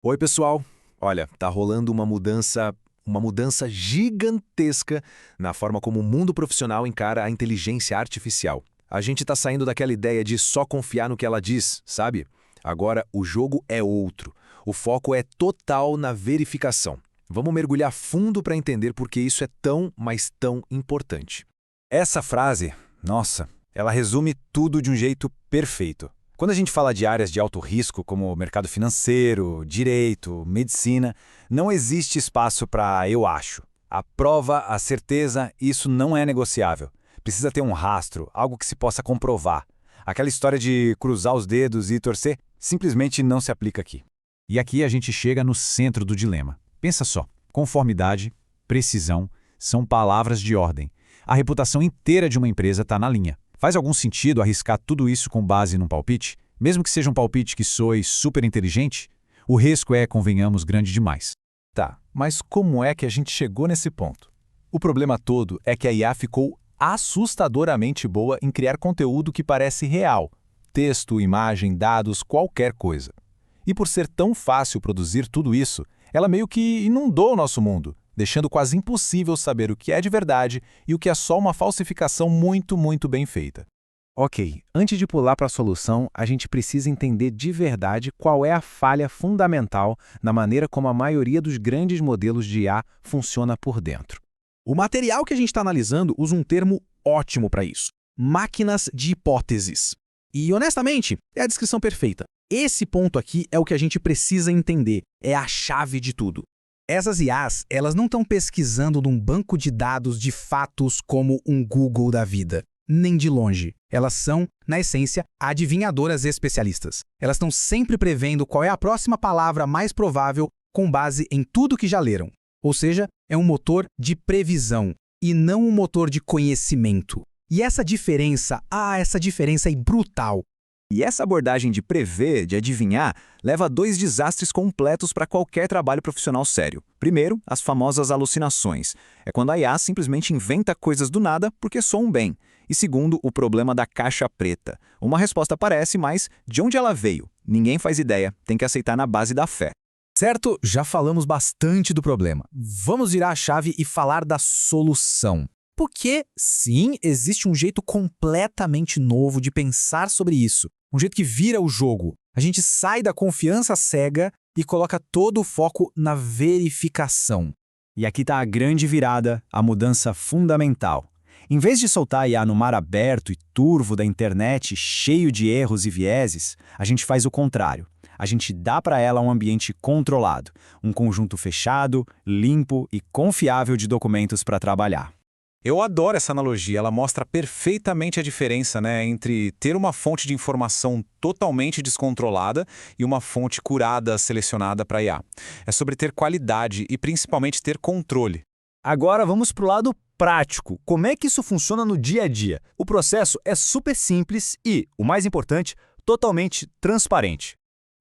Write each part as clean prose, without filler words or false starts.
Oi, pessoal. Olha, tá rolando uma mudança gigantesca na forma como o mundo profissional encara a inteligência artificial. A gente tá saindo daquela ideia de só confiar no que ela diz, sabe? Agora o jogo é outro. O foco é total na verificação. Vamos mergulhar fundo para entender por que isso é tão, mas tão importante. Essa frase, nossa, ela resume tudo de um jeito perfeito. Quando a gente fala de áreas de alto risco, como mercado financeiro, direito, medicina, não existe espaço para eu acho. A prova, a certeza, isso não é negociável. Precisa ter um rastro, algo que se possa comprovar. Aquela história de cruzar os dedos e torcer simplesmente não se aplica aqui. E aqui a gente chega no centro do dilema. Pensa só, conformidade, precisão, são palavras de ordem. A reputação inteira de uma empresa está na linha. Faz algum sentido arriscar tudo isso com base num palpite? Mesmo que seja um palpite que soe super inteligente? O risco é, convenhamos, grande demais. Tá, mas como é que a gente chegou nesse ponto? O problema todo é que a IA ficou assustadoramente boa em criar conteúdo que parece real. Texto, imagem, dados, qualquer coisa. E por ser tão fácil produzir tudo isso, ela meio que inundou o nosso mundo, deixando quase impossível saber o que é de verdade e o que é só uma falsificação muito bem feita. Ok, antes de pular para a solução, a gente precisa entender de verdade qual é a falha fundamental na maneira como a maioria dos grandes modelos de IA funciona por dentro. O material que a gente está analisando usa um termo ótimo para isso: máquinas de hipóteses. E, honestamente, é a descrição perfeita. Esse ponto aqui é o que a gente precisa entender, é a chave de tudo. Essas IAs, elas não estão pesquisando num banco de dados de fatos como um Google da vida. Nem de longe. Elas são, na essência, adivinhadoras especialistas. Elas estão sempre prevendo qual é a próxima palavra mais provável com base em tudo que já leram. Ou seja, é um motor de previsão e não um motor de conhecimento. E essa diferença é brutal. E essa abordagem de prever, de adivinhar, leva a dois desastres completos para qualquer trabalho profissional sério. Primeiro, as famosas alucinações. É quando a IA simplesmente inventa coisas do nada porque soam bem. E segundo, o problema da caixa preta. Uma resposta aparece, mas de onde ela veio? Ninguém faz ideia, tem que aceitar na base da fé. Certo, já falamos bastante do problema. Vamos virar a chave e falar da solução. Porque, sim, existe um jeito completamente novo de pensar sobre isso. Um jeito que vira o jogo. A gente sai da confiança cega e coloca todo o foco na verificação. E aqui está a grande virada, a mudança fundamental. Em vez de soltar a IA no mar aberto e turvo da internet, cheio de erros e vieses, a gente faz o contrário. A gente dá para ela um ambiente controlado, um conjunto fechado, limpo e confiável de documentos para trabalhar. Eu adoro essa analogia, ela mostra perfeitamente a diferença, entre ter uma fonte de informação totalmente descontrolada e uma fonte curada, selecionada para IA. É sobre ter qualidade e principalmente ter controle. Agora vamos para o lado prático. Como é que isso funciona no dia a dia? O processo é super simples e, o mais importante, totalmente transparente.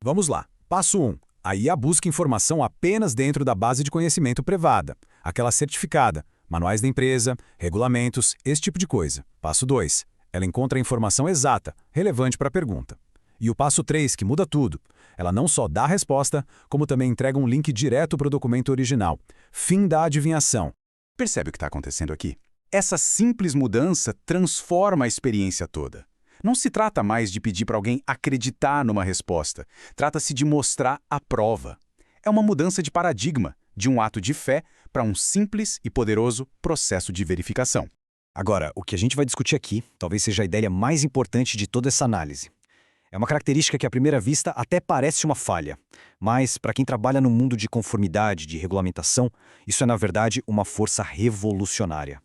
Vamos lá. Passo 1. A IA busca informação apenas dentro da base de conhecimento privada, aquela certificada. Manuais da empresa, regulamentos, esse tipo de coisa. Passo 2. Ela encontra a informação exata, relevante para a pergunta. E o passo 3, que muda tudo. Ela não só dá a resposta, como também entrega um link direto para o documento original. Fim da adivinhação. Percebe o que está acontecendo aqui? Essa simples mudança transforma a experiência toda. Não se trata mais de pedir para alguém acreditar numa resposta. Trata-se de mostrar a prova. É uma mudança de paradigma, de um ato de fé para um simples e poderoso processo de verificação. Agora, o que a gente vai discutir aqui talvez seja a ideia mais importante de toda essa análise. É uma característica que à primeira vista até parece uma falha, mas para quem trabalha no mundo de conformidade, de regulamentação, isso é na verdade uma força revolucionária.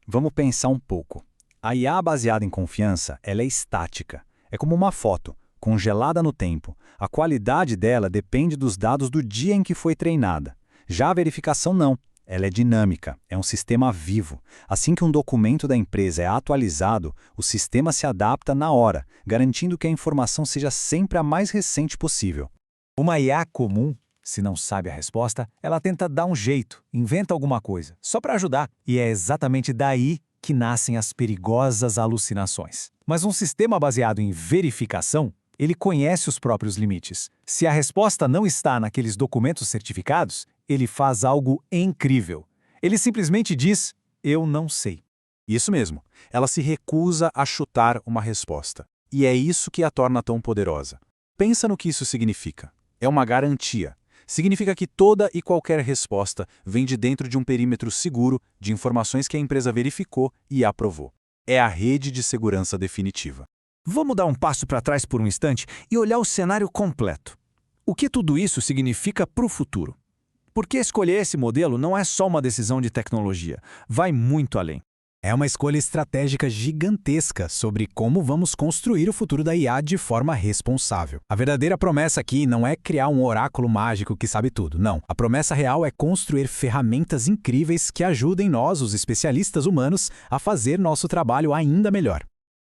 Vamos pensar um pouco. A IA baseada em confiança, ela é estática. É como uma foto, congelada no tempo. A qualidade dela depende dos dados do dia em que foi treinada. Já a verificação não. Ela é dinâmica, é um sistema vivo. Assim que um documento da empresa é atualizado, o sistema se adapta na hora, garantindo que a informação seja sempre a mais recente possível. Uma IA comum, se não sabe a resposta, ela tenta dar um jeito, inventa alguma coisa, só para ajudar. E é exatamente daí que nascem as perigosas alucinações. Mas um sistema baseado em verificação, Ele conhece os próprios limites. Se a resposta não está naqueles documentos certificados, ele faz algo incrível. Ele simplesmente diz, eu não sei. Isso mesmo, ela se recusa a chutar uma resposta. E é isso que a torna tão poderosa. Pensa no que isso significa. É uma garantia. Significa que toda e qualquer resposta vem de dentro de um perímetro seguro de informações que a empresa verificou e aprovou. É a rede de segurança definitiva. Vamos dar um passo para trás por um instante e olhar o cenário completo. O que tudo isso significa para o futuro? Porque escolher esse modelo não é só uma decisão de tecnologia, vai muito além. É uma escolha estratégica gigantesca sobre como vamos construir o futuro da IA de forma responsável. A verdadeira promessa aqui não é criar um oráculo mágico que sabe tudo, não. A promessa real é construir ferramentas incríveis que ajudem nós, os especialistas humanos, a fazer nosso trabalho ainda melhor.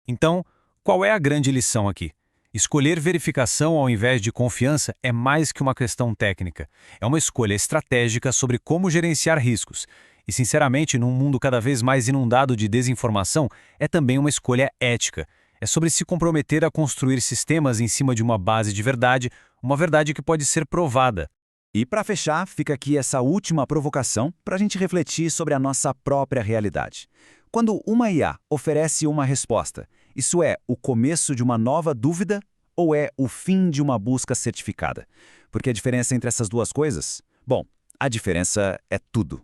Então, qual é a grande lição aqui? Escolher verificação ao invés de confiança é mais que uma questão técnica. É uma escolha estratégica sobre como gerenciar riscos. E, sinceramente, num mundo cada vez mais inundado de desinformação, é também uma escolha ética. É sobre se comprometer a construir sistemas em cima de uma base de verdade, uma verdade que pode ser provada. E para fechar, fica aqui essa última provocação para a gente refletir sobre a nossa própria realidade. Quando uma IA oferece uma resposta, isso é o começo de uma nova dúvida ou é o fim de uma busca certificada? Porque a diferença entre essas duas coisas? Bom, a diferença é tudo.